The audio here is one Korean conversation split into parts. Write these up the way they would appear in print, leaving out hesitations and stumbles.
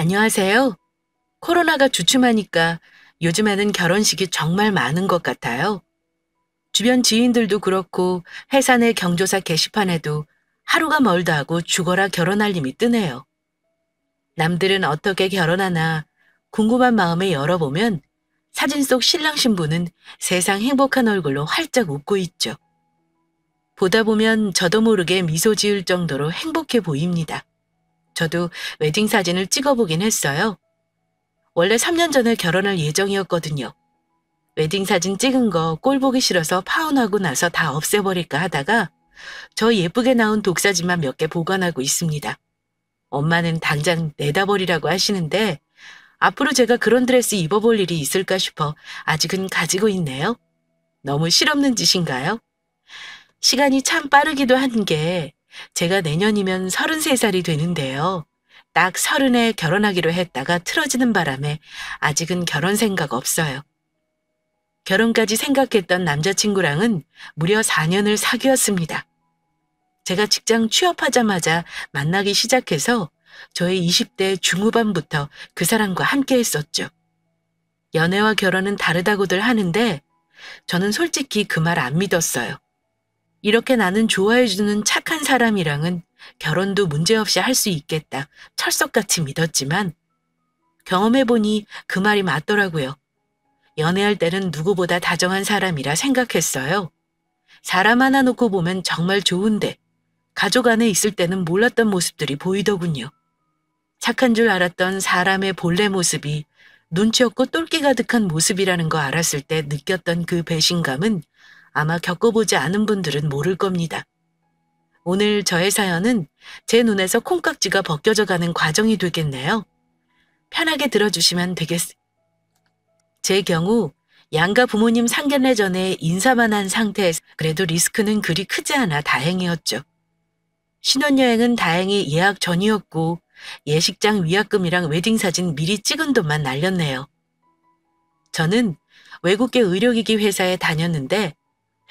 안녕하세요. 코로나가 주춤하니까 요즘에는 결혼식이 정말 많은 것 같아요. 주변 지인들도 그렇고 회사 내 경조사 게시판에도 하루가 멀다 하고 죽어라 결혼알림이 뜨네요. 남들은 어떻게 결혼하나 궁금한 마음에 열어보면 사진 속 신랑 신부는 세상 행복한 얼굴로 활짝 웃고 있죠. 보다 보면 저도 모르게 미소 지을 정도로 행복해 보입니다. 저도 웨딩 사진을 찍어보긴 했어요. 원래 3년 전에 결혼할 예정이었거든요. 웨딩 사진 찍은 거 꼴 보기 싫어서 파혼하고 나서 다 없애버릴까 하다가 저 예쁘게 나온 독사진만 몇 개 보관하고 있습니다. 엄마는 당장 내다버리라고 하시는데 앞으로 제가 그런 드레스 입어볼 일이 있을까 싶어 아직은 가지고 있네요. 너무 실없는 짓인가요? 시간이 참 빠르기도 한 게 제가 내년이면 33살이 되는데요. 딱 30에 결혼하기로 했다가 틀어지는 바람에 아직은 결혼 생각 없어요. 결혼까지 생각했던 남자친구랑은 무려 4년을 사귀었습니다. 제가 직장 취업하자마자 만나기 시작해서 저의 20대 중후반부터 그 사람과 함께 했었죠. 연애와 결혼은 다르다고들 하는데 저는 솔직히 그 말 안 믿었어요. 이렇게 나는 좋아해주는 착한 사람이랑은 결혼도 문제없이 할 수 있겠다 철석같이 믿었지만 경험해보니 그 말이 맞더라고요. 연애할 때는 누구보다 다정한 사람이라 생각했어요. 사람 하나 놓고 보면 정말 좋은데 가족 안에 있을 때는 몰랐던 모습들이 보이더군요. 착한 줄 알았던 사람의 본래 모습이 눈치 없고 똘끼 가득한 모습이라는 거 알았을 때 느꼈던 그 배신감은 아마 겪어보지 않은 분들은 모를 겁니다. 오늘 저의 사연은 제 눈에서 콩깍지가 벗겨져 가는 과정이 되겠네요. 편하게 들어주시면 되겠습니다. 제 경우 양가 부모님 상견례 전에 인사만 한 상태에서 그래도 리스크는 그리 크지 않아 다행이었죠. 신혼여행은 다행히 예약 전이었고 예식장 위약금이랑 웨딩사진 미리 찍은 돈만 날렸네요. 저는 외국계 의료기기 회사에 다녔는데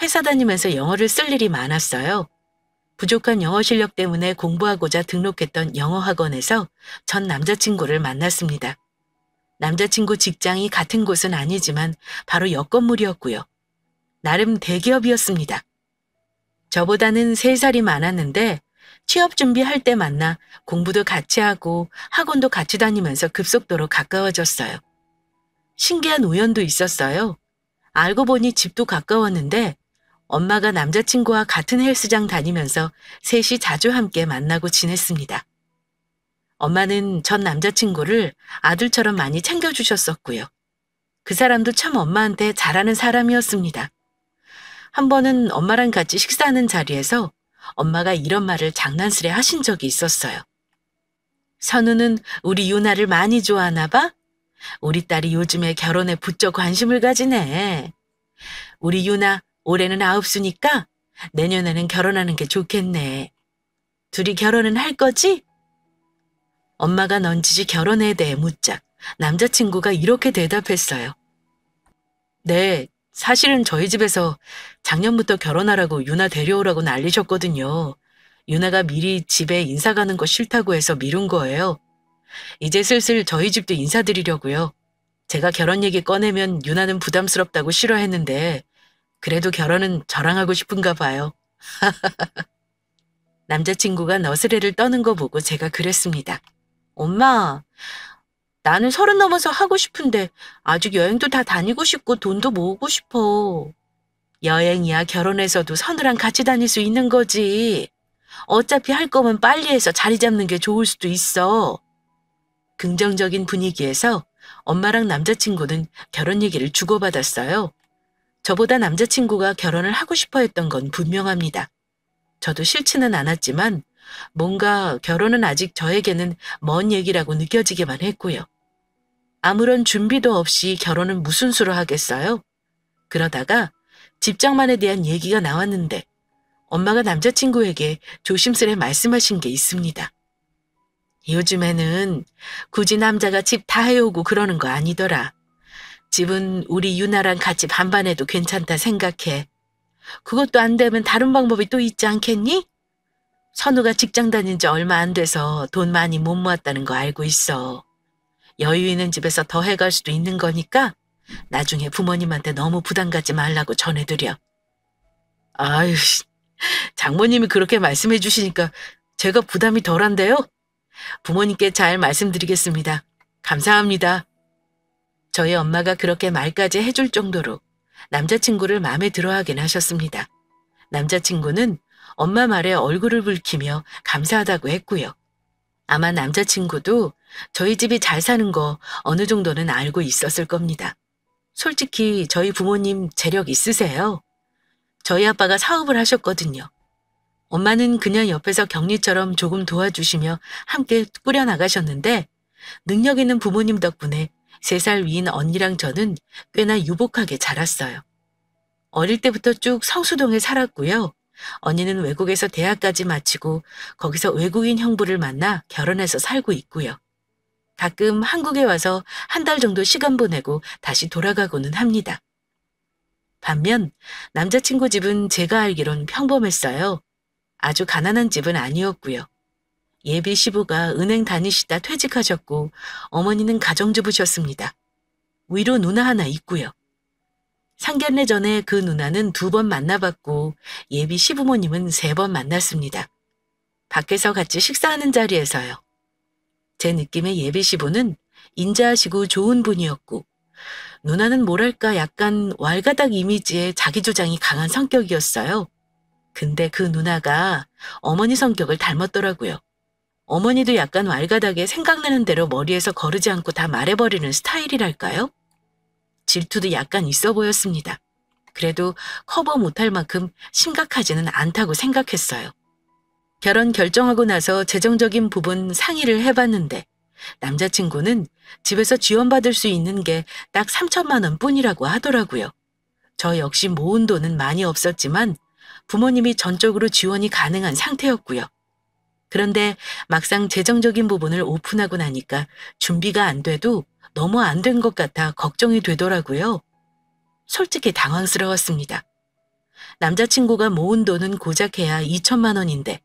회사 다니면서 영어를 쓸 일이 많았어요. 부족한 영어 실력 때문에 공부하고자 등록했던 영어학원에서 전 남자친구를 만났습니다. 남자친구 직장이 같은 곳은 아니지만 바로 옆 건물이었고요. 나름 대기업이었습니다. 저보다는 3살이 많았는데 취업 준비할 때 만나 공부도 같이 하고 학원도 같이 다니면서 급속도로 가까워졌어요. 신기한 우연도 있었어요. 알고 보니 집도 가까웠는데 엄마가 남자친구와 같은 헬스장 다니면서 셋이 자주 함께 만나고 지냈습니다. 엄마는 전 남자친구를 아들처럼 많이 챙겨주셨었고요. 그 사람도 참 엄마한테 잘하는 사람이었습니다. 한 번은 엄마랑 같이 식사하는 자리에서 엄마가 이런 말을 장난스레 하신 적이 있었어요. 선우는 우리 유나를 많이 좋아하나 봐? 우리 딸이 요즘에 결혼에 부쩍 관심을 가지네. 우리 유나 올해는 9수니까 내년에는 결혼하는 게 좋겠네. 둘이 결혼은 할 거지? 엄마가 넌지시 결혼에 대해 묻자 남자친구가 이렇게 대답했어요. 네, 사실은 저희 집에서 작년부터 결혼하라고 유나 데려오라고 난리셨거든요. 유나가 미리 집에 인사 가는 거 싫다고 해서 미룬 거예요. 이제 슬슬 저희 집도 인사드리려고요. 제가 결혼 얘기 꺼내면 유나는 부담스럽다고 싫어했는데 그래도 결혼은 저랑 하고 싶은가 봐요. 남자친구가 너스레를 떠는 거 보고 제가 그랬습니다. 엄마, 나는 30 넘어서 하고 싶은데 아직 여행도 다 다니고 싶고 돈도 모으고 싶어. 여행이야 결혼해서도 선우랑 같이 다닐 수 있는 거지. 어차피 할 거면 빨리 해서 자리 잡는 게 좋을 수도 있어. 긍정적인 분위기에서 엄마랑 남자친구는 결혼 얘기를 주고받았어요. 저보다 남자친구가 결혼을 하고 싶어 했던 건 분명합니다. 저도 싫지는 않았지만 뭔가 결혼은 아직 저에게는 먼 얘기라고 느껴지기만 했고요. 아무런 준비도 없이 결혼은 무슨 수로 하겠어요? 그러다가 집장만에 대한 얘기가 나왔는데 엄마가 남자친구에게 조심스레 말씀하신 게 있습니다. 요즘에는 굳이 남자가 집 다 해오고 그러는 거 아니더라. 집은 우리 유나랑 같이 반반해도 괜찮다 생각해. 그것도 안 되면 다른 방법이 또 있지 않겠니? 선우가 직장 다닌 지 얼마 안 돼서 돈 많이 못 모았다는 거 알고 있어. 여유 있는 집에서 더 해갈 수도 있는 거니까 나중에 부모님한테 너무 부담 갖지 말라고 전해드려. 아유, 장모님이 그렇게 말씀해 주시니까 제가 부담이 덜한데요. 부모님께 잘 말씀드리겠습니다. 감사합니다. 저희 엄마가 그렇게 말까지 해줄 정도로 남자친구를 마음에 들어하긴 하셨습니다. 남자친구는 엄마 말에 얼굴을 붉히며 감사하다고 했고요. 아마 남자친구도 저희 집이 잘 사는 거 어느 정도는 알고 있었을 겁니다. 솔직히 저희 부모님 재력 있으세요. 저희 아빠가 사업을 하셨거든요. 엄마는 그냥 옆에서 격리처럼 조금 도와주시며 함께 꾸려나가셨는데 능력 있는 부모님 덕분에 3살 위인 언니랑 저는 꽤나 유복하게 자랐어요. 어릴 때부터 쭉 성수동에 살았고요. 언니는 외국에서 대학까지 마치고 거기서 외국인 형부를 만나 결혼해서 살고 있고요. 가끔 한국에 와서 한 달 정도 시간 보내고 다시 돌아가고는 합니다. 반면 남자친구 집은 제가 알기론 평범했어요. 아주 가난한 집은 아니었고요. 예비 시부가 은행 다니시다 퇴직하셨고 어머니는 가정주부셨습니다. 위로 누나 하나 있고요. 상견례 전에 그 누나는 2번 만나봤고 예비 시부모님은 3번 만났습니다. 밖에서 같이 식사하는 자리에서요. 제 느낌의 예비 시부는 인자하시고 좋은 분이었고 누나는 뭐랄까 약간 왈가닥 이미지의 자기주장이 강한 성격이었어요. 근데 그 누나가 어머니 성격을 닮았더라고요. 어머니도 약간 왈가닥에 생각나는 대로 머리에서 거르지 않고 다 말해버리는 스타일이랄까요? 질투도 약간 있어 보였습니다. 그래도 커버 못할 만큼 심각하지는 않다고 생각했어요. 결혼 결정하고 나서 재정적인 부분 상의를 해봤는데 남자친구는 집에서 지원받을 수 있는 게 딱 3천만 원 뿐이라고 하더라고요. 저 역시 모은 돈은 많이 없었지만 부모님이 전적으로 지원이 가능한 상태였고요. 그런데 막상 재정적인 부분을 오픈하고 나니까 준비가 안 돼도 너무 안 된 것 같아 걱정이 되더라고요. 솔직히 당황스러웠습니다. 남자친구가 모은 돈은 고작 해야 2천만 원인데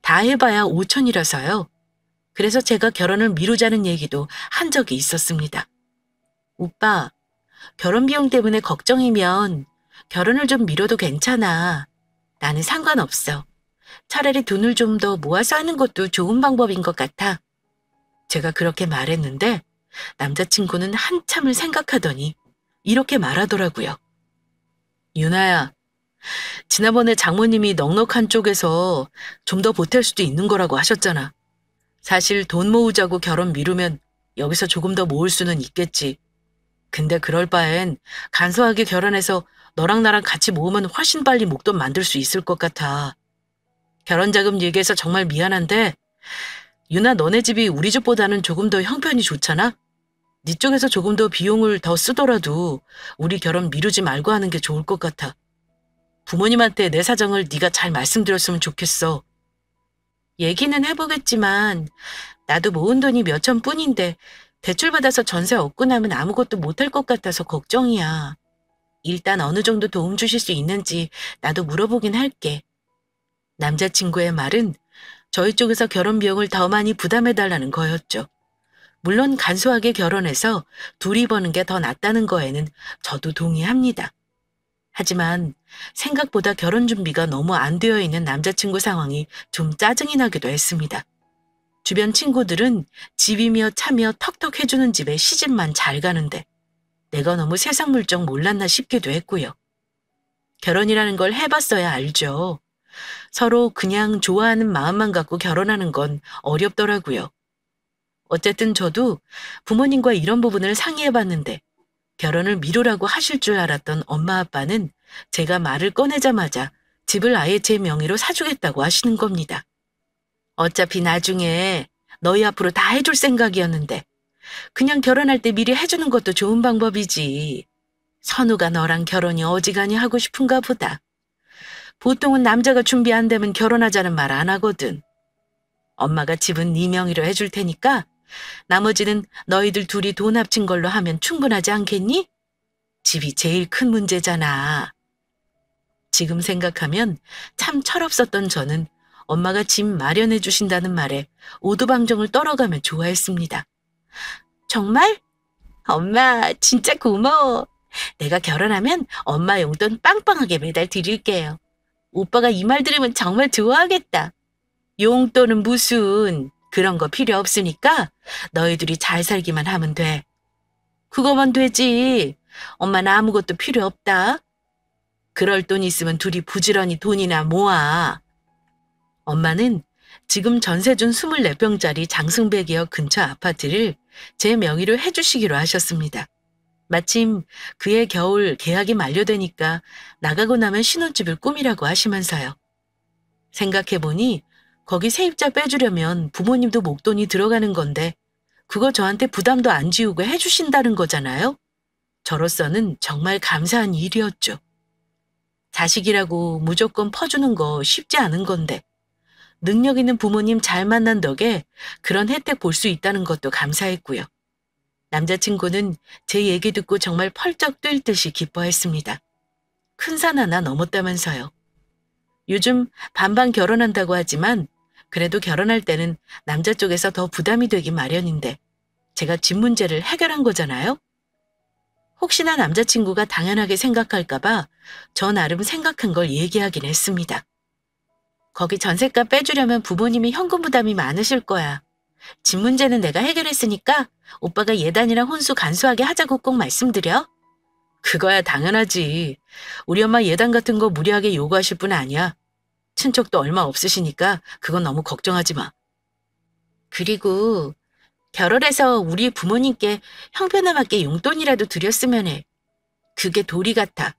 다 해봐야 5천이라서요. 그래서 제가 결혼을 미루자는 얘기도 한 적이 있었습니다. 오빠, 결혼 비용 때문에 걱정이면 결혼을 좀 미뤄도 괜찮아. 나는 상관없어. 차라리 돈을 좀 더 모아서 하는 것도 좋은 방법인 것 같아. 제가 그렇게 말했는데 남자친구는 한참을 생각하더니 이렇게 말하더라고요. 유나야, 지난번에 장모님이 넉넉한 쪽에서 좀 더 보탤 수도 있는 거라고 하셨잖아. 사실 돈 모으자고 결혼 미루면 여기서 조금 더 모을 수는 있겠지. 근데 그럴 바엔 간소하게 결혼해서 너랑 나랑 같이 모으면 훨씬 빨리 목돈 만들 수 있을 것 같아. 결혼자금 얘기해서 정말 미안한데 유나 너네 집이 우리 집보다는 조금 더 형편이 좋잖아? 네 쪽에서 조금 더 비용을 더 쓰더라도 우리 결혼 미루지 말고 하는 게 좋을 것 같아. 부모님한테 내 사정을 네가 잘 말씀드렸으면 좋겠어. 얘기는 해보겠지만 나도 모은 돈이 몇천 뿐인데 대출받아서 전세 얻고 나면 아무것도 못할 것 같아서 걱정이야. 일단 어느 정도 도움 주실 수 있는지 나도 물어보긴 할게. 남자친구의 말은 저희 쪽에서 결혼 비용을 더 많이 부담해달라는 거였죠. 물론 간소하게 결혼해서 둘이 버는 게 더 낫다는 거에는 저도 동의합니다. 하지만 생각보다 결혼 준비가 너무 안 되어 있는 남자친구 상황이 좀 짜증이 나기도 했습니다. 주변 친구들은 집이며 차며 턱턱 해주는 집에 시집만 잘 가는데 내가 너무 세상 물정 몰랐나 싶기도 했고요. 결혼이라는 걸 해봤어야 알죠. 서로 그냥 좋아하는 마음만 갖고 결혼하는 건 어렵더라고요. 어쨌든 저도 부모님과 이런 부분을 상의해봤는데 결혼을 미루라고 하실 줄 알았던 엄마 아빠는 제가 말을 꺼내자마자 집을 아예 제 명의로 사주겠다고 하시는 겁니다. 어차피 나중에 너희 앞으로 다 해줄 생각이었는데 그냥 결혼할 때 미리 해주는 것도 좋은 방법이지. 선우가 너랑 결혼이 어지간히 하고 싶은가 보다. 보통은 남자가 준비 안 되면 결혼하자는 말 안 하거든. 엄마가 집은 네 명의로 해줄 테니까 나머지는 너희들 둘이 돈 합친 걸로 하면 충분하지 않겠니? 집이 제일 큰 문제잖아. 지금 생각하면 참 철없었던 저는 엄마가 집 마련해 주신다는 말에 오두방정을 떨어가며 좋아했습니다. 정말? 엄마, 진짜 고마워. 내가 결혼하면 엄마 용돈 빵빵하게 매달 드릴게요. 오빠가 이 말 들으면 정말 좋아하겠다. 용돈은 무슨, 그런 거 필요 없으니까 너희들이 잘 살기만 하면 돼. 그거만 되지. 엄마는 아무것도 필요 없다. 그럴 돈 있으면 둘이 부지런히 돈이나 모아. 엄마는 지금 전세 준 24평짜리 장승배기역 근처 아파트를 제 명의로 해주시기로 하셨습니다. 마침 그해 겨울 계약이 만료되니까 나가고 나면 신혼집을 꾸미라고 하시면서요. 생각해보니 거기 세입자 빼주려면 부모님도 목돈이 들어가는 건데 그거 저한테 부담도 안 지우고 해주신다는 거잖아요. 저로서는 정말 감사한 일이었죠. 자식이라고 무조건 퍼주는 거 쉽지 않은 건데 능력 있는 부모님 잘 만난 덕에 그런 혜택 볼 수 있다는 것도 감사했고요. 남자친구는 제 얘기 듣고 정말 펄쩍 뛸 듯이 기뻐했습니다. 큰 산 하나 넘었다면서요. 요즘 반반 결혼한다고 하지만 그래도 결혼할 때는 남자 쪽에서 더 부담이 되기 마련인데 제가 집 문제를 해결한 거잖아요. 혹시나 남자친구가 당연하게 생각할까봐 저 나름 생각한 걸 얘기하긴 했습니다. 거기 전셋값 빼주려면 부모님이 현금 부담이 많으실 거야. 집 문제는 내가 해결했으니까 오빠가 예단이랑 혼수 간소하게 하자고 꼭 말씀드려. 그거야 당연하지. 우리 엄마 예단 같은 거 무리하게 요구하실 분 아니야. 친척도 얼마 없으시니까 그건 너무 걱정하지 마. 그리고 결혼해서 우리 부모님께 형편에 맞게 용돈이라도 드렸으면 해. 그게 도리 같아.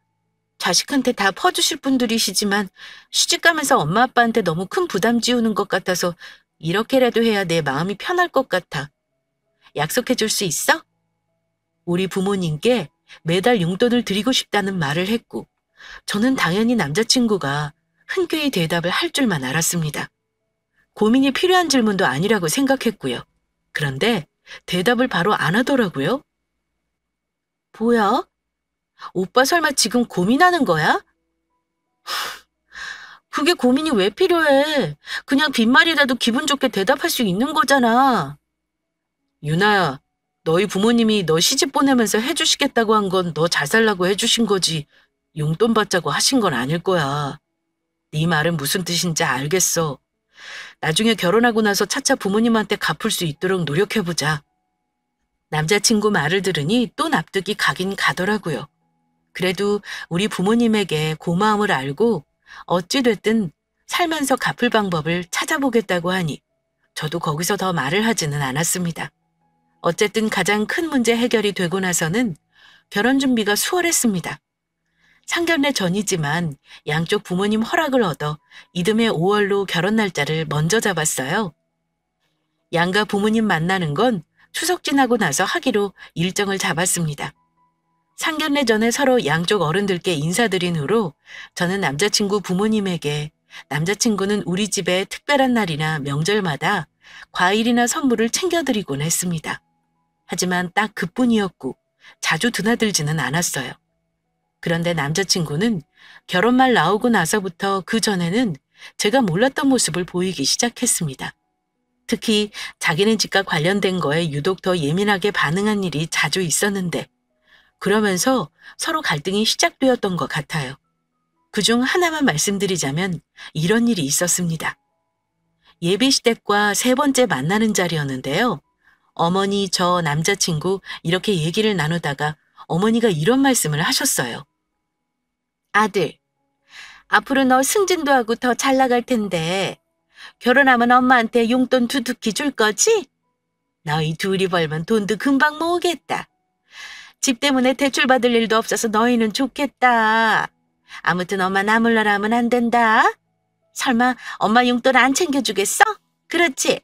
자식한테 다 퍼주실 분들이시지만 시집가면서 엄마 아빠한테 너무 큰 부담 지우는 것 같아서 이렇게라도 해야 내 마음이 편할 것 같아. 약속해 줄 수 있어? 우리 부모님께 매달 용돈을 드리고 싶다는 말을 했고 저는 당연히 남자친구가 흔쾌히 대답을 할 줄만 알았습니다. 고민이 필요한 질문도 아니라고 생각했고요. 그런데 대답을 바로 안 하더라고요. 뭐야? 오빠 설마 지금 고민하는 거야? 그게 고민이 왜 필요해? 그냥 빈말이라도 기분 좋게 대답할 수 있는 거잖아. 유나야, 너희 부모님이 너 시집 보내면서 해주시겠다고 한 건 너 잘 살라고 해주신 거지 용돈 받자고 하신 건 아닐 거야. 네 말은 무슨 뜻인지 알겠어. 나중에 결혼하고 나서 차차 부모님한테 갚을 수 있도록 노력해보자. 남자친구 말을 들으니 또 납득이 가긴 가더라고요. 그래도 우리 부모님에게 고마움을 알고 어찌됐든 살면서 갚을 방법을 찾아보겠다고 하니 저도 거기서 더 말을 하지는 않았습니다. 어쨌든 가장 큰 문제 해결이 되고 나서는 결혼 준비가 수월했습니다. 상견례 전이지만 양쪽 부모님 허락을 얻어 이듬해 5월로 결혼 날짜를 먼저 잡았어요. 양가 부모님 만나는 건 추석 지나고 나서 하기로 일정을 잡았습니다. 상견례 전에 서로 양쪽 어른들께 인사드린 후로 저는 남자친구 부모님에게 남자친구는 우리 집에 특별한 날이나 명절마다 과일이나 선물을 챙겨드리곤 했습니다. 하지만 딱 그뿐이었고 자주 드나들지는 않았어요. 그런데 남자친구는 결혼 말 나오고 나서부터 그 전에는 제가 몰랐던 모습을 보이기 시작했습니다. 특히 자기네 집과 관련된 거에 유독 더 예민하게 반응한 일이 자주 있었는데 그러면서 서로 갈등이 시작되었던 것 같아요. 그중 하나만 말씀드리자면 이런 일이 있었습니다. 예비시댁과 세 번째 만나는 자리였는데요. 어머니, 저, 남자친구 이렇게 얘기를 나누다가 어머니가 이런 말씀을 하셨어요. 아들, 앞으로 너 승진도 하고 더 잘 나갈 텐데 결혼하면 엄마한테 용돈 두둑히 줄 거지? 너희 둘이 벌면 돈도 금방 모으겠다. 집 때문에 대출받을 일도 없어서 너희는 좋겠다. 아무튼 엄마 나 몰라라 하면 안 된다. 설마 엄마 용돈 안 챙겨주겠어? 그렇지?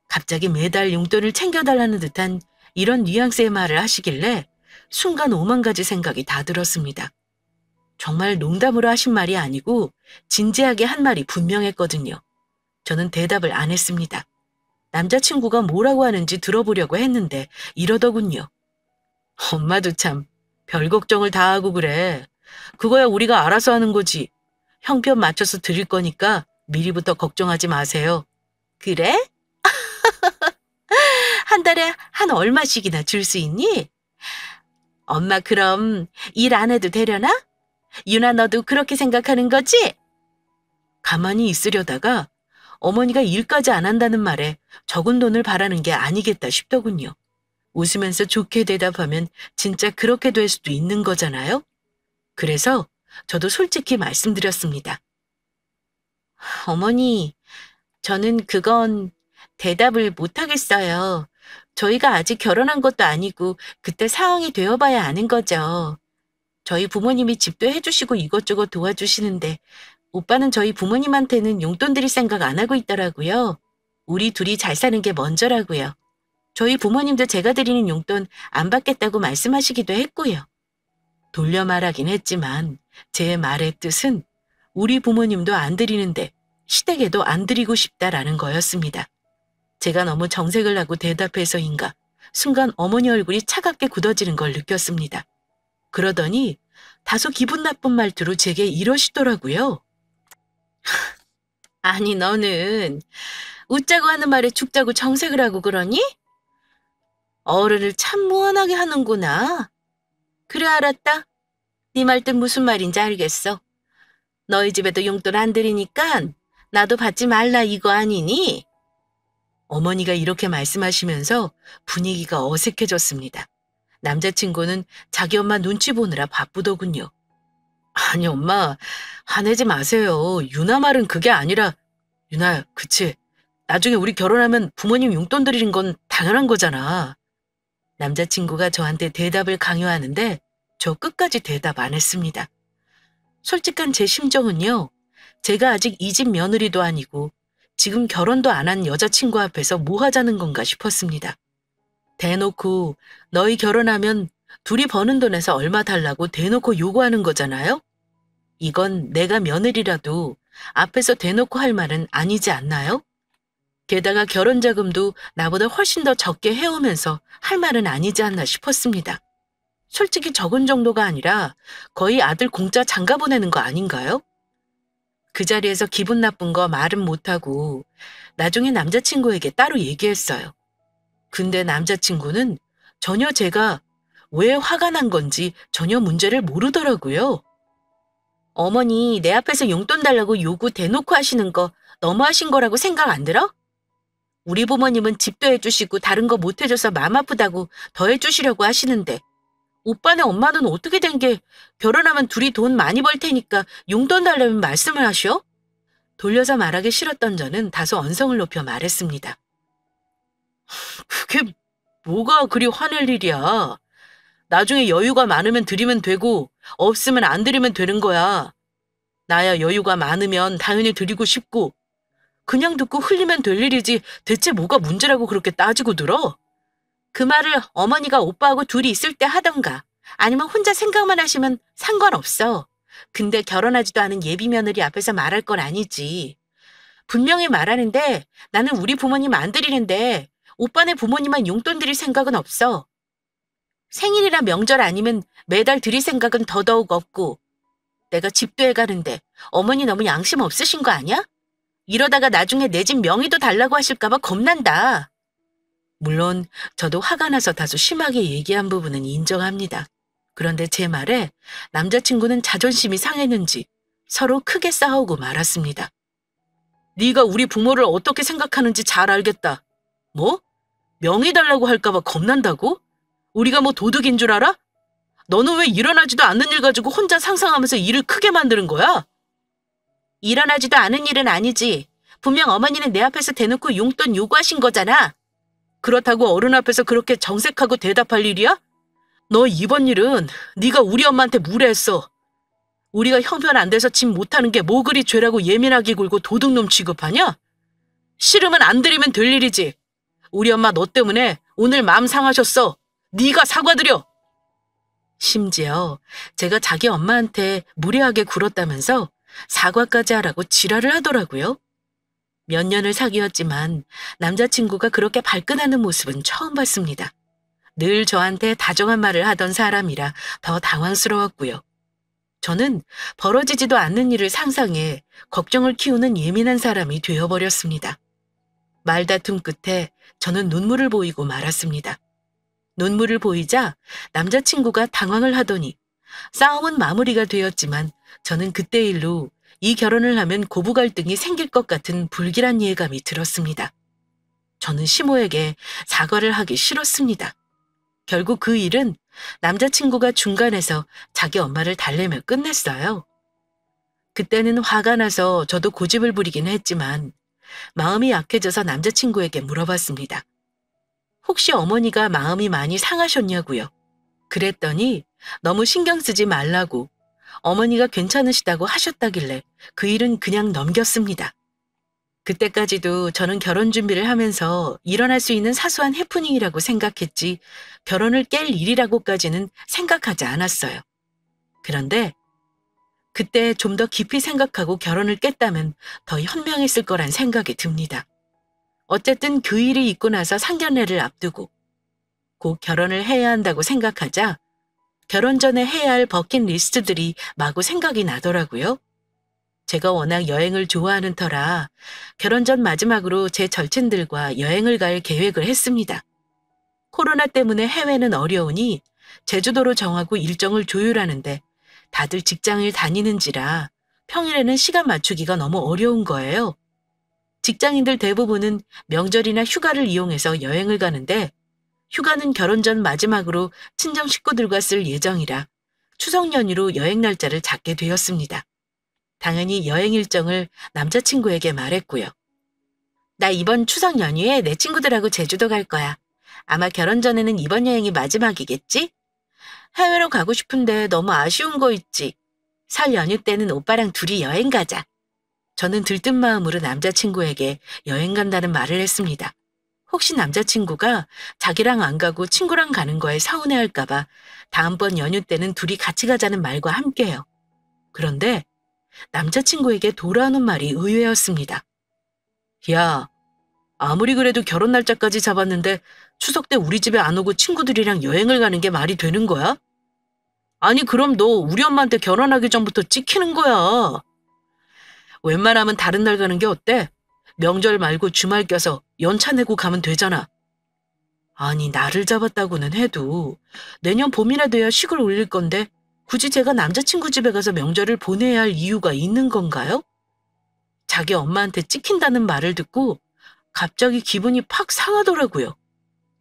갑자기 매달 용돈을 챙겨달라는 듯한 이런 뉘앙스의 말을 하시길래 순간 5만 가지 생각이 다 들었습니다. 정말 농담으로 하신 말이 아니고 진지하게 한 말이 분명했거든요. 저는 대답을 안 했습니다. 남자친구가 뭐라고 하는지 들어보려고 했는데 이러더군요. 엄마도 참 별 걱정을 다 하고 그래. 그거야 우리가 알아서 하는 거지. 형편 맞춰서 드릴 거니까 미리부터 걱정하지 마세요. 그래? 한 달에 한 얼마씩이나 줄 수 있니? 엄마 그럼 일 안 해도 되려나? 유나 너도 그렇게 생각하는 거지? 가만히 있으려다가 어머니가 일까지 안 한다는 말에 적은 돈을 바라는 게 아니겠다 싶더군요. 웃으면서 좋게 대답하면 진짜 그렇게 될 수도 있는 거잖아요? 그래서 저도 솔직히 말씀드렸습니다. 어머니, 저는 그건 대답을 못 하겠어요. 저희가 아직 결혼한 것도 아니고 그때 상황이 되어봐야 아는 거죠. 저희 부모님이 집도 해주시고 이것저것 도와주시는데 오빠는 저희 부모님한테는 용돈 드릴 생각 안 하고 있더라고요. 우리 둘이 잘 사는 게 먼저라고요. 저희 부모님도 제가 드리는 용돈 안 받겠다고 말씀하시기도 했고요. 돌려 말하긴 했지만 제 말의 뜻은 우리 부모님도 안 드리는데 시댁에도 안 드리고 싶다라는 거였습니다. 제가 너무 정색을 하고 대답해서인가 순간 어머니 얼굴이 차갑게 굳어지는 걸 느꼈습니다. 그러더니 다소 기분 나쁜 말투로 제게 이러시더라고요. 아니 너는 웃자고 하는 말에 죽자고 정색을 하고 그러니? 어른을 참 무한하게 하는구나. 그래 알았다. 네 말뜻 무슨 말인지 알겠어. 너희 집에도 용돈 안 드리니까 나도 받지 말라 이거 아니니? 어머니가 이렇게 말씀하시면서 분위기가 어색해졌습니다. 남자친구는 자기 엄마 눈치 보느라 바쁘더군요. 아니 엄마 화내지 마세요. 유나 말은 그게 아니라 유나야 그치? 나중에 우리 결혼하면 부모님 용돈 드리는 건 당연한 거잖아. 남자친구가 저한테 대답을 강요하는데 저 끝까지 대답 안 했습니다. 솔직한 제 심정은요. 제가 아직 이 집 며느리도 아니고 지금 결혼도 안 한 여자친구 앞에서 뭐 하자는 건가 싶었습니다. 대놓고 너희 결혼하면 둘이 버는 돈에서 얼마 달라고 대놓고 요구하는 거잖아요? 이건 내가 며느리라도 앞에서 대놓고 할 말은 아니지 않나요? 게다가 결혼 자금도 나보다 훨씬 더 적게 해오면서 할 말은 아니지 않나 싶었습니다. 솔직히 적은 정도가 아니라 거의 아들 공짜 장가 보내는 거 아닌가요? 그 자리에서 기분 나쁜 거 말은 못하고 나중에 남자친구에게 따로 얘기했어요. 근데 남자친구는 전혀 제가 왜 화가 난 건지 전혀 문제를 모르더라고요. 어머니 내 앞에서 용돈 달라고 요구 대놓고 하시는 거 너무하신 거라고 생각 안 들어? 우리 부모님은 집도 해주시고 다른 거 못 해줘서 마음 아프다고 더 해주시려고 하시는데 오빠네 엄마는 어떻게 된 게 결혼하면 둘이 돈 많이 벌 테니까 용돈 달라면 말씀을 하셔? 돌려서 말하기 싫었던 저는 다소 언성을 높여 말했습니다. 그게 뭐가 그리 화낼 일이야. 나중에 여유가 많으면 드리면 되고 없으면 안 드리면 되는 거야. 나야 여유가 많으면 당연히 드리고 싶고 그냥 듣고 흘리면 될 일이지 대체 뭐가 문제라고 그렇게 따지고 들어? 그 말을 어머니가 오빠하고 둘이 있을 때 하던가 아니면 혼자 생각만 하시면 상관없어. 근데 결혼하지도 않은 예비 며느리 앞에서 말할 건 아니지. 분명히 말하는데 나는 우리 부모님 안 드리는데 오빠네 부모님만 용돈 드릴 생각은 없어. 생일이나 명절 아니면 매달 드릴 생각은 더더욱 없고 내가 집도 해가는데 어머니 너무 양심 없으신 거 아니야? 이러다가 나중에 내 집 명의도 달라고 하실까 봐 겁난다. 물론 저도 화가 나서 다소 심하게 얘기한 부분은 인정합니다. 그런데 제 말에 남자친구는 자존심이 상했는지 서로 크게 싸우고 말았습니다. 네가 우리 부모를 어떻게 생각하는지 잘 알겠다. 뭐? 명의 달라고 할까 봐 겁난다고? 우리가 뭐 도둑인 줄 알아? 너는 왜 일어나지도 않는 일 가지고 혼자 상상하면서 일을 크게 만드는 거야? 일어나지도 않은 일은 아니지. 분명 어머니는 내 앞에서 대놓고 용돈 요구하신 거잖아. 그렇다고 어른 앞에서 그렇게 정색하고 대답할 일이야? 너 이번 일은 네가 우리 엄마한테 무례했어. 우리가 형편 안 돼서 집 못하는 게 뭐 그리 죄라고 예민하게 굴고 도둑놈 취급하냐? 싫으면 안 드리면 될 일이지. 우리 엄마 너 때문에 오늘 마음 상하셨어. 네가 사과드려. 심지어 제가 자기 엄마한테 무례하게 굴었다면서 사과까지 하라고 지랄을 하더라고요. 몇 년을 사귀었지만 남자친구가 그렇게 발끈하는 모습은 처음 봤습니다. 늘 저한테 다정한 말을 하던 사람이라 더 당황스러웠고요. 저는 벌어지지도 않는 일을 상상해 걱정을 키우는 예민한 사람이 되어버렸습니다. 말다툼 끝에 저는 눈물을 보이고 말았습니다. 눈물을 보이자 남자친구가 당황을 하더니 싸움은 마무리가 되었지만 저는 그때 일로 이 결혼을 하면 고부 갈등이 생길 것 같은 불길한 예감이 들었습니다. 저는 시모에게 사과를 하기 싫었습니다. 결국 그 일은 남자친구가 중간에서 자기 엄마를 달래며 끝냈어요. 그때는 화가 나서 저도 고집을 부리긴 했지만 마음이 약해져서 남자친구에게 물어봤습니다. 혹시 어머니가 마음이 많이 상하셨냐고요. 그랬더니 너무 신경 쓰지 말라고 어머니가 괜찮으시다고 하셨다길래 그 일은 그냥 넘겼습니다. 그때까지도 저는 결혼 준비를 하면서 일어날 수 있는 사소한 해프닝이라고 생각했지 결혼을 깰 일이라고까지는 생각하지 않았어요. 그런데 그때 좀 더 깊이 생각하고 결혼을 깼다면 더 현명했을 거란 생각이 듭니다. 어쨌든 그 일이 있고 나서 상견례를 앞두고 곧 결혼을 해야 한다고 생각하자 결혼 전에 해야 할 버킷리스트들이 마구 생각이 나더라고요. 제가 워낙 여행을 좋아하는 터라 결혼 전 마지막으로 제 절친들과 여행을 갈 계획을 했습니다. 코로나 때문에 해외는 어려우니 제주도로 정하고 일정을 조율하는데 다들 직장을 다니는지라 평일에는 시간 맞추기가 너무 어려운 거예요. 직장인들 대부분은 명절이나 휴가를 이용해서 여행을 가는데 휴가는 결혼 전 마지막으로 친정 식구들과 쓸 예정이라 추석 연휴로 여행 날짜를 잡게 되었습니다. 당연히 여행 일정을 남자친구에게 말했고요. 나 이번 추석 연휴에 내 친구들하고 제주도 갈 거야. 아마 결혼 전에는 이번 여행이 마지막이겠지? 해외로 가고 싶은데 너무 아쉬운 거 있지? 설 연휴 때는 오빠랑 둘이 여행 가자. 저는 들뜬 마음으로 남자친구에게 여행 간다는 말을 했습니다. 혹시 남자친구가 자기랑 안 가고 친구랑 가는 거에 서운해할까봐 다음번 연휴 때는 둘이 같이 가자는 말과 함께요. 그런데 남자친구에게 돌아오는 말이 의외였습니다. 야, 아무리 그래도 결혼 날짜까지 잡았는데 추석 때 우리 집에 안 오고 친구들이랑 여행을 가는 게 말이 되는 거야? 아니 그럼 너 우리 엄마한테 결혼하기 전부터 찍히는 거야. 웬만하면 다른 날 가는 게 어때? 명절 말고 주말 껴서 연차 내고 가면 되잖아. 아니 날을 잡았다고는 해도 내년 봄이나 돼야 식을 올릴 건데 굳이 제가 남자친구 집에 가서 명절을 보내야 할 이유가 있는 건가요? 자기 엄마한테 찍힌다는 말을 듣고 갑자기 기분이 팍 상하더라고요.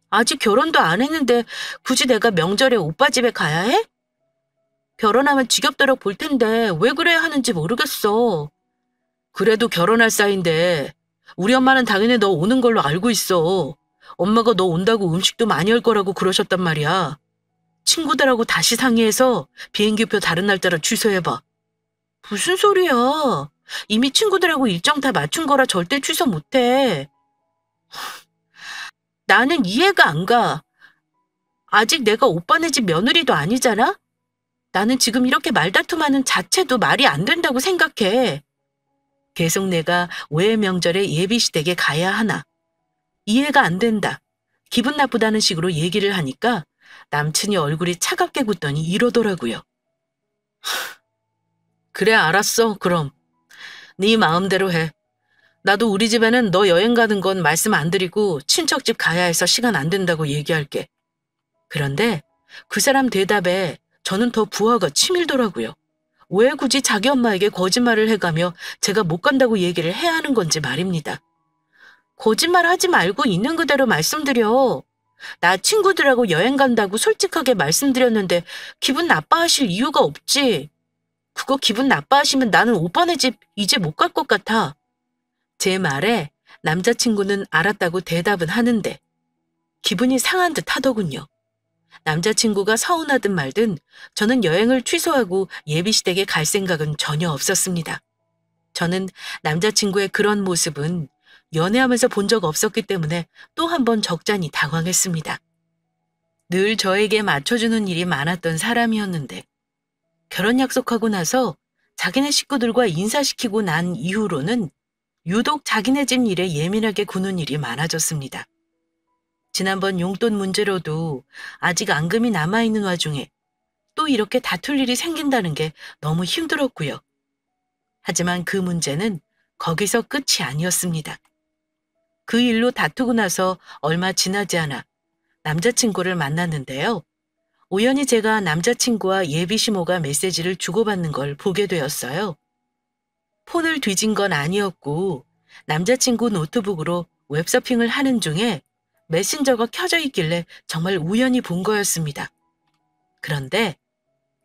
아직 결혼도 안 했는데 굳이 내가 명절에 오빠 집에 가야 해? 결혼하면 지겹도록 볼 텐데 왜 그래야 하는지 모르겠어. 그래도 결혼할 사이인데 우리 엄마는 당연히 너 오는 걸로 알고 있어. 엄마가 너 온다고 음식도 많이 할 거라고 그러셨단 말이야. 친구들하고 다시 상의해서 비행기표 다른 날짜로 취소해봐. 무슨 소리야. 이미 친구들하고 일정 다 맞춘 거라 절대 취소 못해. 나는 이해가 안 가. 아직 내가 오빠네 집 며느리도 아니잖아? 나는 지금 이렇게 말다툼하는 자체도 말이 안 된다고 생각해. 계속 내가 왜 명절에 예비시댁에 가야 하나. 이해가 안 된다. 기분 나쁘다는 식으로 얘기를 하니까 남친이 얼굴이 차갑게 굳더니 이러더라고요. 그래 알았어 그럼. 네 마음대로 해. 나도 우리 집에는 너 여행 가는 건 말씀 안 드리고 친척집 가야 해서 시간 안 된다고 얘기할게. 그런데 그 사람 대답에 저는 더 부하가 치밀더라고요. 왜 굳이 자기 엄마에게 거짓말을 해가며 제가 못 간다고 얘기를 해야 하는 건지 말입니다. 거짓말 하지 말고 있는 그대로 말씀드려. 나 친구들하고 여행 간다고 솔직하게 말씀드렸는데 기분 나빠하실 이유가 없지. 그거 기분 나빠하시면 나는 오빠네 집 이제 못 갈 것 같아. 제 말에 남자친구는 알았다고 대답은 하는데 기분이 상한 듯 하더군요. 남자친구가 서운하든 말든 저는 여행을 취소하고 예비시댁에 갈 생각은 전혀 없었습니다. 저는 남자친구의 그런 모습은 연애하면서 본 적 없었기 때문에 또 한 번 적잖이 당황했습니다. 늘 저에게 맞춰주는 일이 많았던 사람이었는데 결혼 약속하고 나서 자기네 식구들과 인사시키고 난 이후로는 유독 자기네 집 일에 예민하게 구는 일이 많아졌습니다. 지난번 용돈 문제로도 아직 앙금이 남아있는 와중에 또 이렇게 다툴 일이 생긴다는 게 너무 힘들었고요. 하지만 그 문제는 거기서 끝이 아니었습니다. 그 일로 다투고 나서 얼마 지나지 않아 남자친구를 만났는데요. 우연히 제가 남자친구와 예비 시모가 메시지를 주고받는 걸 보게 되었어요. 폰을 뒤진 건 아니었고 남자친구 노트북으로 웹서핑을 하는 중에 메신저가 켜져 있길래 정말 우연히 본 거였습니다. 그런데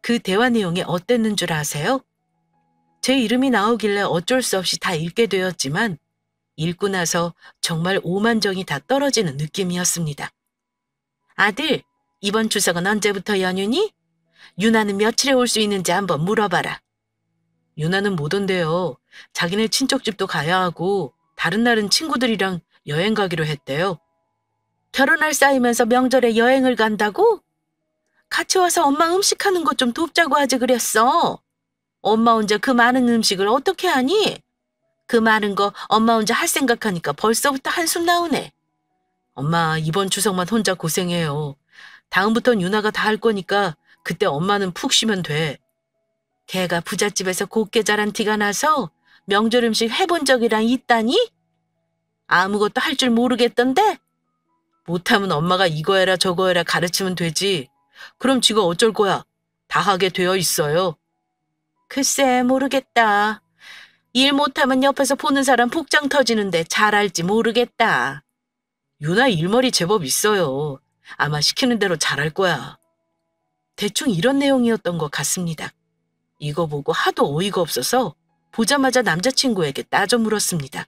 그 대화 내용이 어땠는 줄 아세요? 제 이름이 나오길래 어쩔 수 없이 다 읽게 되었지만 읽고 나서 정말 오만정이 다 떨어지는 느낌이었습니다. 아들, 이번 추석은 언제부터 연휴니? 유나는 며칠에 올 수 있는지 한번 물어봐라. 유나는 못 온대요. 자기네 친척집도 가야 하고 다른 날은 친구들이랑 여행 가기로 했대요. 결혼할 사이면서 명절에 여행을 간다고? 같이 와서 엄마 음식하는 것 좀 돕자고 하지 그랬어. 엄마 혼자 그 많은 음식을 어떻게 하니? 그 많은 거 엄마 혼자 할 생각하니까 벌써부터 한숨 나오네. 엄마 이번 추석만 혼자 고생해요. 다음부턴 유나가 다 할 거니까 그때 엄마는 푹 쉬면 돼. 걔가 부잣집에서 곱게 자란 티가 나서 명절 음식 해본 적이랑 있다니? 아무것도 할 줄 모르겠던데? 못하면 엄마가 이거 해라 저거 해라 가르치면 되지. 그럼 지가 어쩔 거야. 다 하게 되어 있어요. 글쎄 모르겠다. 일 못하면 옆에서 보는 사람 복장 터지는데 잘할지 모르겠다. 유나 일머리 제법 있어요. 아마 시키는 대로 잘할 거야. 대충 이런 내용이었던 것 같습니다. 이거 보고 하도 어이가 없어서 보자마자 남자친구에게 따져 물었습니다.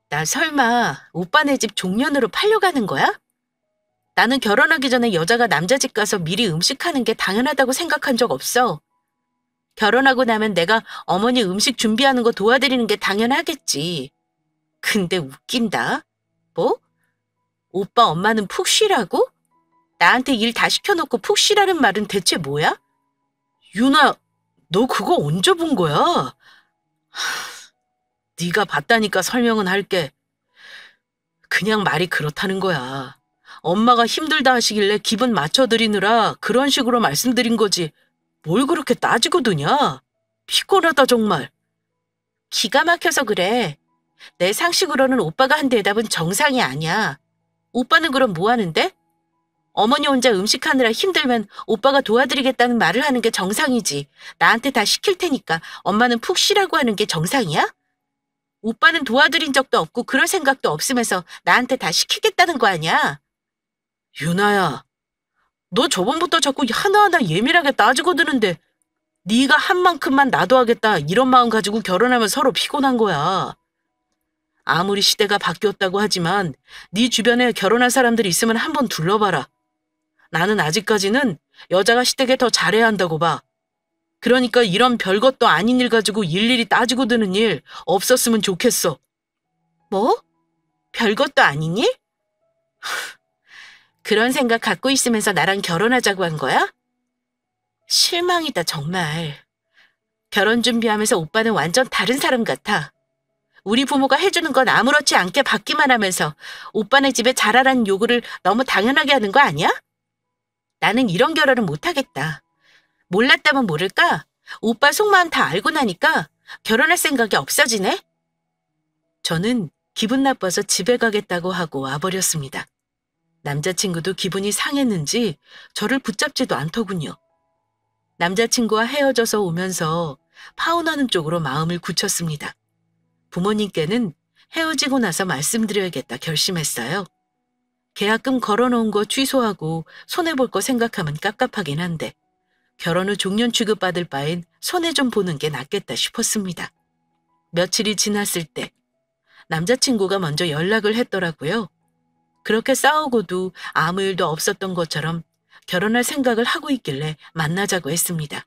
나 설마 오빠네 집 종년으로 팔려가는 거야? 나는 결혼하기 전에 여자가 남자 집 가서 미리 음식하는 게 당연하다고 생각한 적 없어. 결혼하고 나면 내가 어머니 음식 준비하는 거 도와드리는 게 당연하겠지. 근데 웃긴다. 뭐? 오빠 엄마는 푹 쉬라고? 나한테 일 다 시켜놓고 푹 쉬라는 말은 대체 뭐야? 유나, 너 그거 언제 본 거야? 네가 봤다니까 설명은 할게. 그냥 말이 그렇다는 거야. 엄마가 힘들다 하시길래 기분 맞춰드리느라 그런 식으로 말씀드린 거지. 뭘 그렇게 따지고 드냐? 피곤하다 정말. 기가 막혀서 그래. 내 상식으로는 오빠가 한 대답은 정상이 아니야. 오빠는 그럼 뭐 하는데? 어머니 혼자 음식하느라 힘들면 오빠가 도와드리겠다는 말을 하는 게 정상이지. 나한테 다 시킬 테니까 엄마는 푹 쉬라고 하는 게 정상이야? 오빠는 도와드린 적도 없고 그럴 생각도 없으면서 나한테 다 시키겠다는 거 아니야? 유나야, 너 저번부터 자꾸 하나하나 예민하게 따지고 드는데 네가 한 만큼만 나도 하겠다 이런 마음 가지고 결혼하면 서로 피곤한 거야. 아무리 시대가 바뀌었다고 하지만 네 주변에 결혼한 사람들이 있으면 한번 둘러봐라. 나는 아직까지는 여자가 시댁에 더 잘해야 한다고 봐. 그러니까 이런 별것도 아닌 일 가지고 일일이 따지고 드는 일 없었으면 좋겠어. 뭐? 별것도 아닌 일? 그런 생각 갖고 있으면서 나랑 결혼하자고 한 거야? 실망이다 정말. 결혼 준비하면서 오빠는 완전 다른 사람 같아. 우리 부모가 해주는 건 아무렇지 않게 받기만 하면서 오빠네 집에 잘하라는 요구를 너무 당연하게 하는 거 아니야? 나는 이런 결혼은 못하겠다. 몰랐다면 모를까? 오빠 속마음 다 알고 나니까 결혼할 생각이 없어지네? 저는 기분 나빠서 집에 가겠다고 하고 와버렸습니다. 남자친구도 기분이 상했는지 저를 붙잡지도 않더군요. 남자친구와 헤어져서 오면서 파혼하는 쪽으로 마음을 굳혔습니다. 부모님께는 헤어지고 나서 말씀드려야겠다 결심했어요. 계약금 걸어놓은 거 취소하고 손해볼 거 생각하면 깝깝하긴 한데 결혼 후 종년 취급받을 바엔 손해 좀 보는 게 낫겠다 싶었습니다. 며칠이 지났을 때 남자친구가 먼저 연락을 했더라고요. 그렇게 싸우고도 아무 일도 없었던 것처럼 결혼할 생각을 하고 있길래 만나자고 했습니다.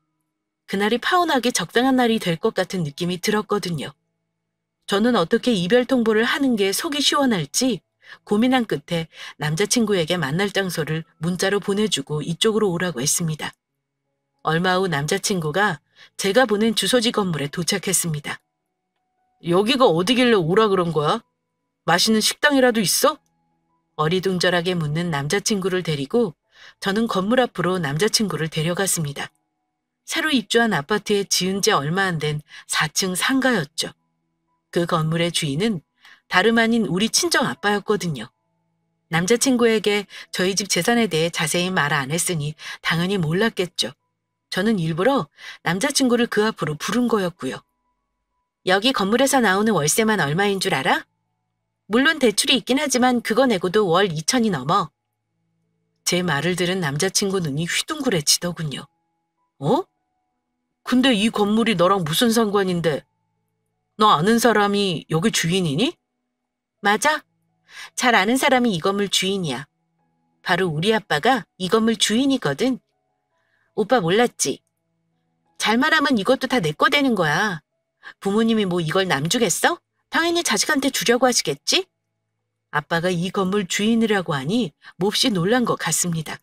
그날이 파혼하기 적당한 날이 될 것 같은 느낌이 들었거든요. 저는 어떻게 이별 통보를 하는 게 속이 시원할지 고민한 끝에 남자친구에게 만날 장소를 문자로 보내주고 이쪽으로 오라고 했습니다. 얼마 후 남자친구가 제가 보낸 주소지 건물에 도착했습니다. 여기가 어디길래 오라 그런 거야? 맛있는 식당이라도 있어? 어리둥절하게 묻는 남자친구를 데리고 저는 건물 앞으로 남자친구를 데려갔습니다. 새로 입주한 아파트에 지은 지 얼마 안 된 4층 상가였죠. 그 건물의 주인은 다름 아닌 우리 친정 아빠였거든요. 남자친구에게 저희 집 재산에 대해 자세히 말 안 했으니 당연히 몰랐겠죠. 저는 일부러 남자친구를 그 앞으로 부른 거였고요. 여기 건물에서 나오는 월세만 얼마인 줄 알아? 물론 대출이 있긴 하지만 그거 내고도 월 2천이 넘어. 제 말을 들은 남자친구 눈이 휘둥그레지더군요. 어? 근데 이 건물이 너랑 무슨 상관인데? 너 아는 사람이 여기 주인이니? 맞아. 잘 아는 사람이 이 건물 주인이야. 바로 우리 아빠가 이 건물 주인이거든. 오빠 몰랐지? 잘 말하면 이것도 다 내 거 되는 거야. 부모님이 뭐 이걸 남 주겠어? 당연히 자식한테 주려고 하시겠지? 아빠가 이 건물 주인이라고 하니 몹시 놀란 것 같습니다.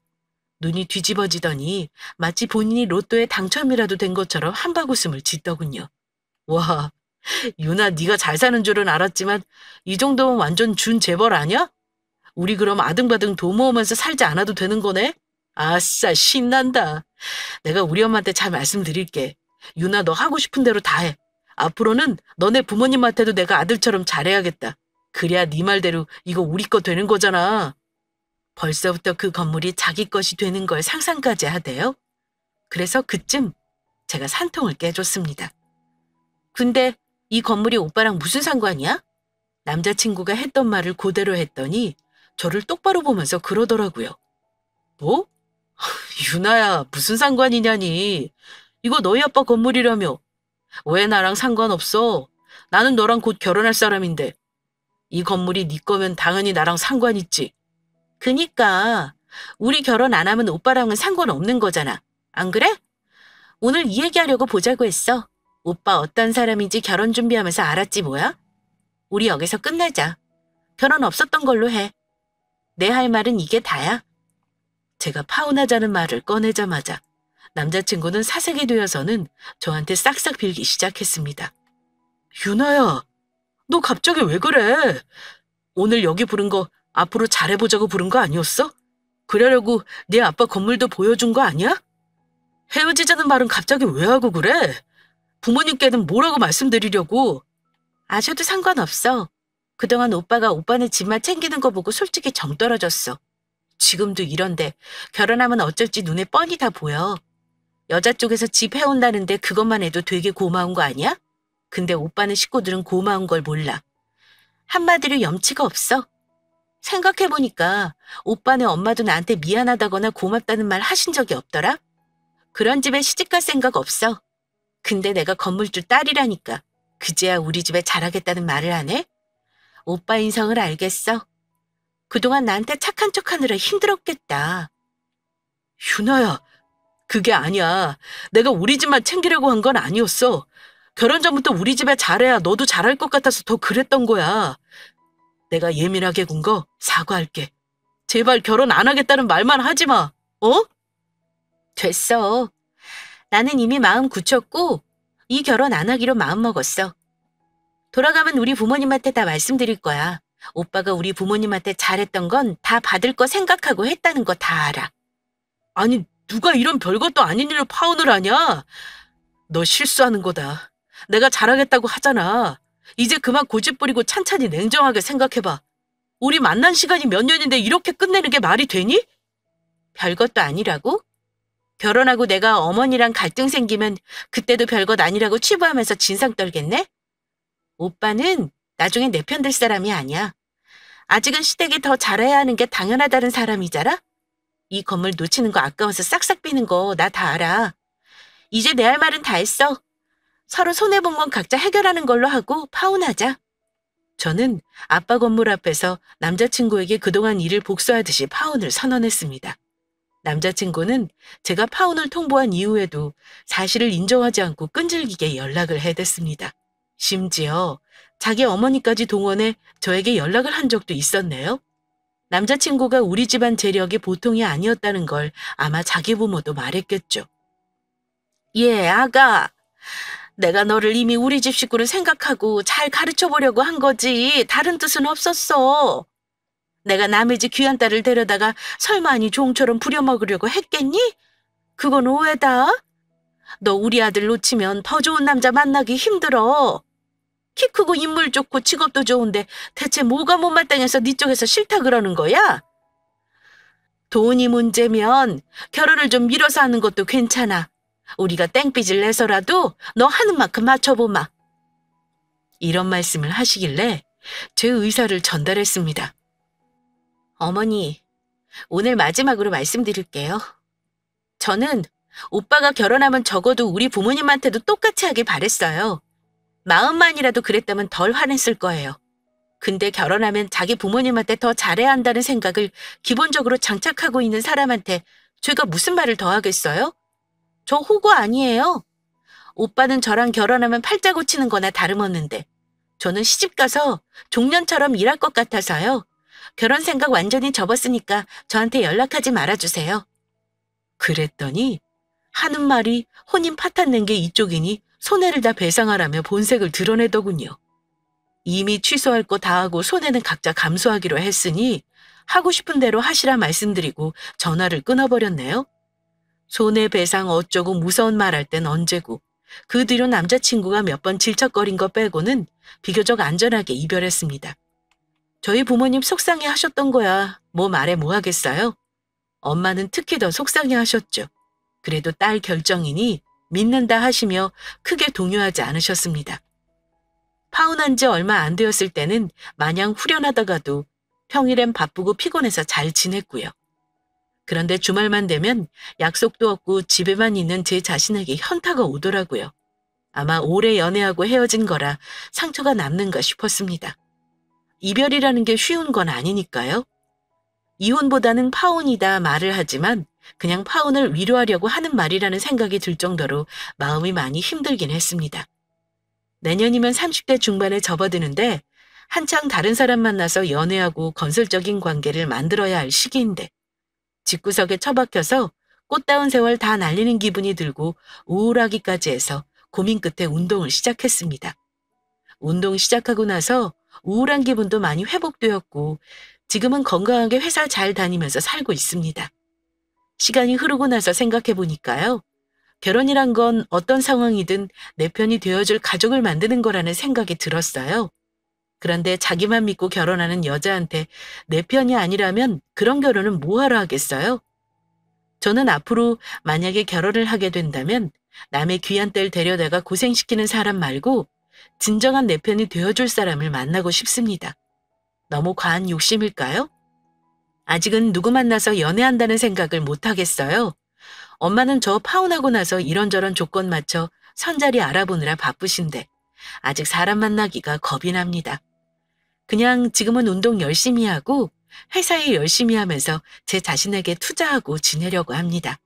눈이 뒤집어지더니 마치 본인이 로또에 당첨이라도 된 것처럼 한바구음을 짓더군요. 와, 유나 네가 잘 사는 줄은 알았지만 이 정도면 완전 준 재벌 아니야? 우리 그럼 아등바등 돈 모으면서 살지 않아도 되는 거네? 아싸, 신난다. 내가 우리 엄마한테 잘 말씀드릴게. 유나 너 하고 싶은 대로 다 해. 앞으로는 너네 부모님한테도 내가 아들처럼 잘해야겠다. 그래야 네 말대로 이거 우리 거 되는 거잖아. 벌써부터 그 건물이 자기 것이 되는 걸 상상까지 하대요. 그래서 그쯤 제가 산통을 깨줬습니다. 근데 이 건물이 오빠랑 무슨 상관이야? 남자친구가 했던 말을 그대로 했더니 저를 똑바로 보면서 그러더라고요. 뭐? 유나야, 무슨 상관이냐니. 이거 너희 아빠 건물이라며. 왜 나랑 상관없어? 나는 너랑 곧 결혼할 사람인데. 이 건물이 네 거면 당연히 나랑 상관 있지. 그니까 우리 결혼 안 하면 오빠랑은 상관없는 거잖아. 안 그래? 오늘 이 얘기하려고 보자고 했어. 오빠 어떤 사람인지 결혼 준비하면서 알았지 뭐야? 우리 여기서 끝내자. 결혼 없었던 걸로 해. 내 할 말은 이게 다야. 제가 파혼하자는 말을 꺼내자마자 남자친구는 사색이 되어서는 저한테 싹싹 빌기 시작했습니다. 유나야, 너 갑자기 왜 그래? 오늘 여기 부른 거 앞으로 잘해보자고 부른 거 아니었어? 그러려고 네 아빠 건물도 보여준 거 아니야? 헤어지자는 말은 갑자기 왜 하고 그래? 부모님께는 뭐라고 말씀드리려고? 아셔도 상관없어. 그동안 오빠가 오빠네 집만 챙기는 거 보고 솔직히 정 떨어졌어. 지금도 이런데 결혼하면 어쩔지 눈에 뻔히 다 보여. 여자 쪽에서 집 해온다는데 그것만 해도 되게 고마운 거 아니야? 근데 오빠네 식구들은 고마운 걸 몰라. 한마디로 염치가 없어. 생각해보니까 오빠네 엄마도 나한테 미안하다거나 고맙다는 말 하신 적이 없더라? 그런 집에 시집갈 생각 없어. 근데 내가 건물주 딸이라니까 그제야 우리 집에 잘하겠다는 말을 하네? 오빠 인성을 알겠어. 그동안 나한테 착한 척하느라 힘들었겠다. 유나야, 그게 아니야. 내가 우리 집만 챙기려고 한 건 아니었어. 결혼 전부터 우리 집에 잘해야 너도 잘할 것 같아서 더 그랬던 거야. 내가 예민하게 군 거 사과할게. 제발 결혼 안 하겠다는 말만 하지 마. 어? 됐어. 나는 이미 마음 굳혔고 이 결혼 안 하기로 마음먹었어. 돌아가면 우리 부모님한테 다 말씀드릴 거야. 오빠가 우리 부모님한테 잘했던 건 다 받을 거 생각하고 했다는 거 다 알아. 아니, 누가 이런 별것도 아닌 일로 파혼을 하냐? 너 실수하는 거다. 내가 잘하겠다고 하잖아. 이제 그만 고집 부리고 찬찬히 냉정하게 생각해봐. 우리 만난 시간이 몇 년인데 이렇게 끝내는 게 말이 되니? 별것도 아니라고? 결혼하고 내가 어머니랑 갈등 생기면 그때도 별것 아니라고 치부하면서 진상 떨겠네? 오빠는 나중에 내 편 들 사람이 아니야. 아직은 시댁이 더 잘해야 하는 게 당연하다는 사람이잖아? 이 건물 놓치는 거 아까워서 싹싹 비는 거 나 다 알아. 이제 내 할 말은 다 했어. 서로 손해본 건 각자 해결하는 걸로 하고 파혼하자. 저는 아빠 건물 앞에서 남자친구에게 그동안 일을 복수하듯이 파혼을 선언했습니다. 남자친구는 제가 파혼을 통보한 이후에도 사실을 인정하지 않고 끈질기게 연락을 해댔습니다. 심지어 자기 어머니까지 동원해 저에게 연락을 한 적도 있었네요. 남자친구가 우리 집안 재력이 보통이 아니었다는 걸 아마 자기 부모도 말했겠죠. 예, 아가. 내가 너를 이미 우리 집 식구를 생각하고 잘 가르쳐보려고 한 거지 다른 뜻은 없었어. 내가 남의 집 귀한 딸을 데려다가 설마니 종처럼 부려먹으려고 했겠니? 그건 오해다. 너 우리 아들 놓치면 더 좋은 남자 만나기 힘들어. 키 크고 인물 좋고 직업도 좋은데 대체 뭐가 못마땅해서 네 쪽에서 싫다 그러는 거야? 돈이 문제면 결혼을 좀 미뤄서 하는 것도 괜찮아. 우리가 땡빚을 내서라도 너 하는 만큼 맞춰보마. 이런 말씀을 하시길래 제 의사를 전달했습니다. 어머니, 오늘 마지막으로 말씀드릴게요. 저는 오빠가 결혼하면 적어도 우리 부모님한테도 똑같이 하길 바랬어요. 마음만이라도 그랬다면 덜 화냈을 거예요. 근데 결혼하면 자기 부모님한테 더 잘해야 한다는 생각을 기본적으로 장착하고 있는 사람한테 제가 무슨 말을 더 하겠어요? 저 호구 아니에요. 오빠는 저랑 결혼하면 팔자 고치는 거나 다름없는데 저는 시집가서 종년처럼 일할 것 같아서요. 결혼 생각 완전히 접었으니까 저한테 연락하지 말아주세요. 그랬더니 하는 말이 혼인 파탄 낸 게 이쪽이니 손해를 다 배상하라며 본색을 드러내더군요. 이미 취소할 거 다 하고 손해는 각자 감수하기로 했으니 하고 싶은 대로 하시라 말씀드리고 전화를 끊어버렸네요. 손해배상 어쩌고 무서운 말 할 땐 언제고 그 뒤로 남자친구가 몇 번 질척거린 거 빼고는 비교적 안전하게 이별했습니다. 저희 부모님 속상해 하셨던 거야. 뭐 말해 뭐 하겠어요? 엄마는 특히 더 속상해 하셨죠. 그래도 딸 결정이니 믿는다 하시며 크게 동요하지 않으셨습니다. 파혼한 지 얼마 안 되었을 때는 마냥 후련하다가도 평일엔 바쁘고 피곤해서 잘 지냈고요. 그런데 주말만 되면 약속도 없고 집에만 있는 제 자신에게 현타가 오더라고요. 아마 오래 연애하고 헤어진 거라 상처가 남는가 싶었습니다. 이별이라는 게 쉬운 건 아니니까요. 이혼보다는 파혼이다 말을 하지만 그냥 파혼을 위로하려고 하는 말이라는 생각이 들 정도로 마음이 많이 힘들긴 했습니다. 내년이면 30대 중반에 접어드는데 한창 다른 사람 만나서 연애하고 건설적인 관계를 만들어야 할 시기인데 집구석에 처박혀서 꽃다운 세월 다 날리는 기분이 들고 우울하기까지 해서 고민 끝에 운동을 시작했습니다. 운동 시작하고 나서 우울한 기분도 많이 회복되었고 지금은 건강하게 회사 잘 다니면서 살고 있습니다. 시간이 흐르고 나서 생각해 보니까요. 결혼이란 건 어떤 상황이든 내 편이 되어줄 가족을 만드는 거라는 생각이 들었어요. 그런데 자기만 믿고 결혼하는 여자한테 내 편이 아니라면 그런 결혼은 뭐하러 하겠어요? 저는 앞으로 만약에 결혼을 하게 된다면 남의 귀한 딸 데려다가 고생시키는 사람 말고 진정한 내 편이 되어줄 사람을 만나고 싶습니다. 너무 과한 욕심일까요? 아직은 누구 만나서 연애한다는 생각을 못 하겠어요. 엄마는 저 파혼하고 나서 이런저런 조건 맞춰 선자리 알아보느라 바쁘신데 아직 사람 만나기가 겁이 납니다. 그냥 지금은 운동 열심히 하고 회사에 열심히 하면서 제 자신에게 투자하고 지내려고 합니다.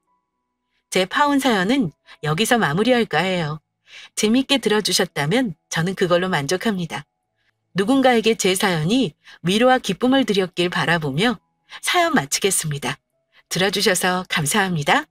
제 파혼 사연은 여기서 마무리할까 해요. 재밌게 들어주셨다면 저는 그걸로 만족합니다. 누군가에게 제 사연이 위로와 기쁨을 드렸길 바라보며 사연 마치겠습니다. 들어주셔서 감사합니다.